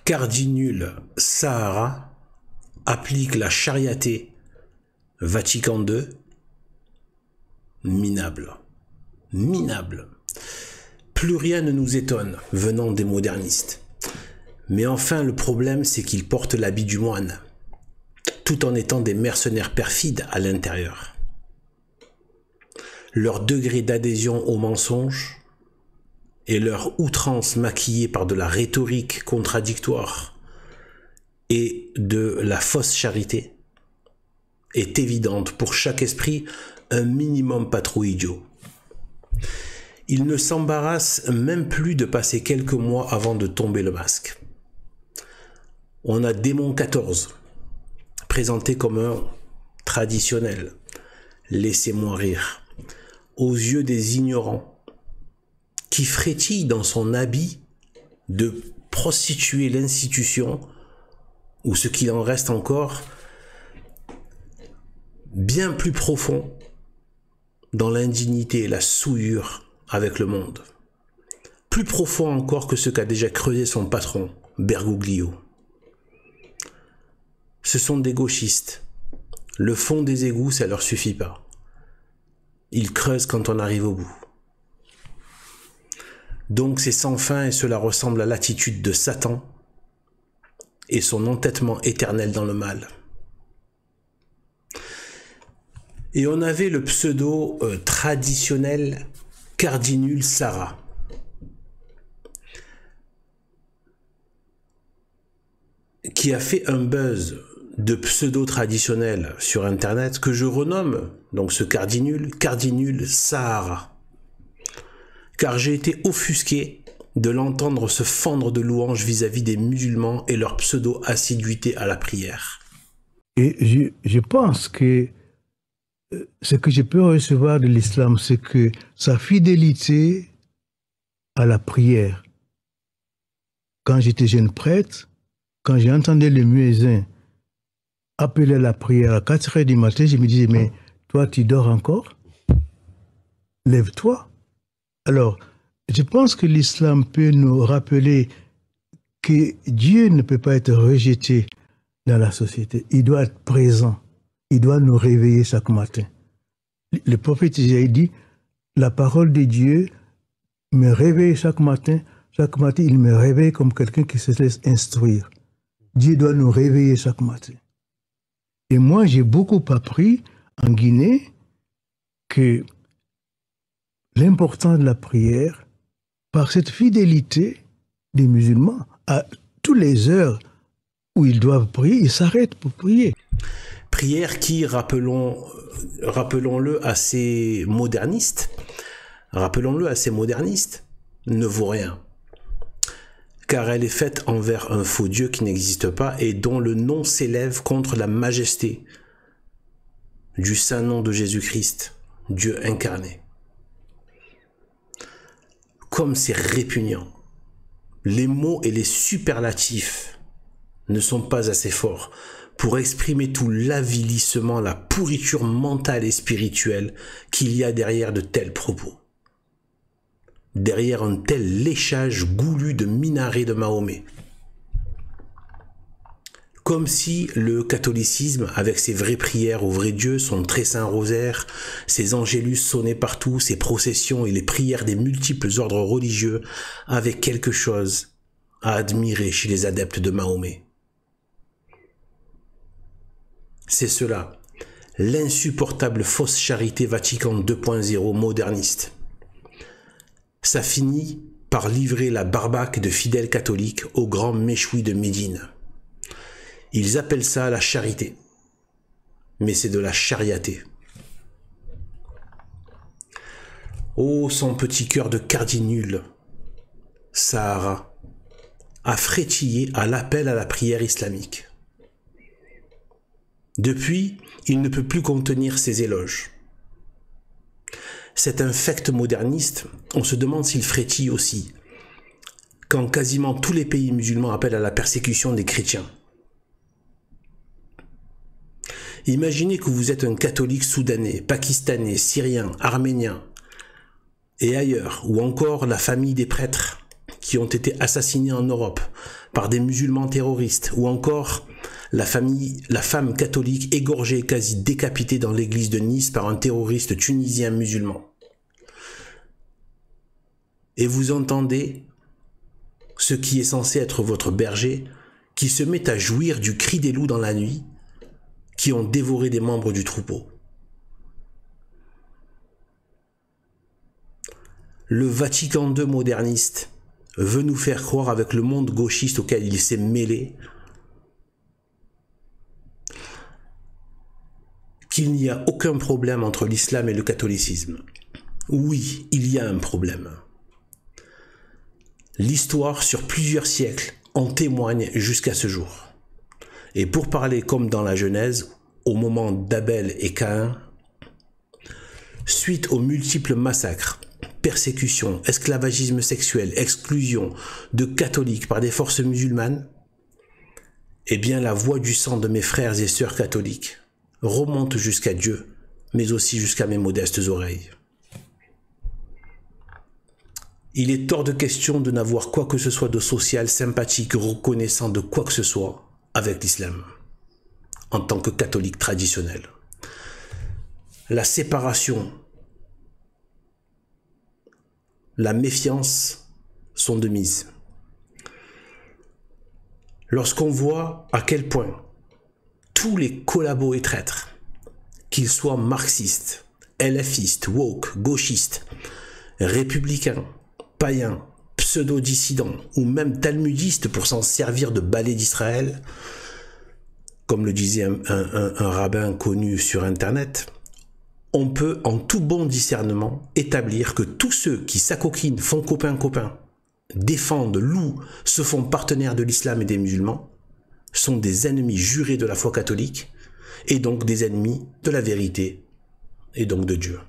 Cardinal Sahara applique la chariaté Vatican II, minable. Minable. Plus rien ne nous étonne venant des modernistes. Mais enfin, le problème, c'est qu'ils portent l'habit du moine, tout en étant des mercenaires perfides à l'intérieur. Leur degré d'adhésion au mensonge et leur outrance maquillée par de la rhétorique contradictoire et de la fausse charité est évidente pour chaque esprit un minimum pas trop idiot. Ils ne s'embarrassent même plus de passer quelques mois avant de tomber le masque. On a Démon 14, présenté comme un traditionnel, laissez-moi rire, aux yeux des ignorants, qui frétille dans son habit de prostituer l'institution, ou ce qu'il en reste encore, bien plus profond dans l'indignité et la souillure avec le monde. Plus profond encore que ce qu'a déjà creusé son patron, Bergoglio. Ce sont des gauchistes. Le fond des égouts, ça leur suffit pas. Ils creusent quand on arrive au bout. Donc c'est sans fin et cela ressemble à l'attitude de Satan et son entêtement éternel dans le mal. Et on avait le pseudo traditionnel Cardinal Sahara. Qui a fait un buzz de pseudo traditionnel sur internet que je renomme, donc ce Cardinal Sahara. Car j'ai été offusqué de l'entendre se fendre de louanges vis-à-vis des musulmans et leur pseudo-assiduité à la prière. Et je pense que ce que je peux recevoir de l'islam, c'est que sa fidélité à la prière. Quand j'étais jeune prêtre, quand j'entendais le muezzin appeler à la prière à 4 heures du matin, je me disais, mais toi, tu dors encore? Lève-toi. Alors, je pense que l'islam peut nous rappeler que Dieu ne peut pas être rejeté dans la société. Il doit être présent. Il doit nous réveiller chaque matin. Le prophète Isaïe dit, la parole de Dieu me réveille chaque matin. Chaque matin, il me réveille comme quelqu'un qui se laisse instruire. Dieu doit nous réveiller chaque matin. Et moi, j'ai beaucoup appris en Guinée que l'importance de la prière, par cette fidélité des musulmans, à toutes les heures où ils doivent prier, ils s'arrêtent pour prier. Prière qui, rappelons-le à ces modernistes, ne vaut rien. Car elle est faite envers un faux Dieu qui n'existe pas et dont le nom s'élève contre la majesté du saint nom de Jésus-Christ, Dieu incarné. Comme c'est répugnant, les mots et les superlatifs ne sont pas assez forts pour exprimer tout l'avilissement, la pourriture mentale et spirituelle qu'il y a derrière de tels propos. Derrière un tel léchage goulu de minaret de Mahomet. Comme si le catholicisme, avec ses vraies prières au vrai Dieu, son très saint rosaire, ses angélus sonnés partout, ses processions et les prières des multiples ordres religieux, avaient quelque chose à admirer chez les adeptes de Mahomet. C'est cela, l'insupportable fausse charité Vatican 2.0 moderniste. Ça finit par livrer la barbaque de fidèles catholiques aux grands méchouis de Médine. Ils appellent ça la charité, mais c'est de la chariaté. Oh, son petit cœur de Cardinal Sahara a frétillé à l'appel à la prière islamique. Depuis, il ne peut plus contenir ses éloges. Cet infect moderniste, on se demande s'il frétille aussi, quand quasiment tous les pays musulmans appellent à la persécution des chrétiens. Imaginez que vous êtes un catholique soudanais, pakistanais, syrien, arménien, et ailleurs, ou encore la famille des prêtres qui ont été assassinés en Europe par des musulmans terroristes, ou encore la femme catholique égorgée et quasi décapitée dans l'église de Nice par un terroriste tunisien musulman. Et vous entendez ce qui est censé être votre berger qui se met à jouir du cri des loups dans la nuit qui ont dévoré des membres du troupeau. Le Vatican II moderniste veut nous faire croire avec le monde gauchiste auquel il s'est mêlé qu'il n'y a aucun problème entre l'islam et le catholicisme. Oui, il y a un problème. L'histoire sur plusieurs siècles en témoigne jusqu'à ce jour. Et pour parler comme dans la Genèse, au moment d'Abel et Caïn, suite aux multiples massacres, persécutions, esclavagisme sexuel, exclusion de catholiques par des forces musulmanes, eh bien la voix du sang de mes frères et sœurs catholiques remonte jusqu'à Dieu, mais aussi jusqu'à mes modestes oreilles. Il est hors de question de n'avoir quoi que ce soit de social, sympathique, reconnaissant de quoi que ce soit avec l'islam, en tant que catholique traditionnel. La séparation, la méfiance sont de mise. Lorsqu'on voit à quel point tous les collabos et traîtres, qu'ils soient marxistes, LFistes, woke, gauchistes, républicains, païens, pseudo-dissidents ou même talmudistes pour s'en servir de balai d'Israël, comme le disait un rabbin connu sur Internet, on peut en tout bon discernement établir que tous ceux qui s'acoquinent, font copain-copain, défendent, louent, se font partenaires de l'islam et des musulmans, sont des ennemis jurés de la foi catholique et donc des ennemis de la vérité et donc de Dieu.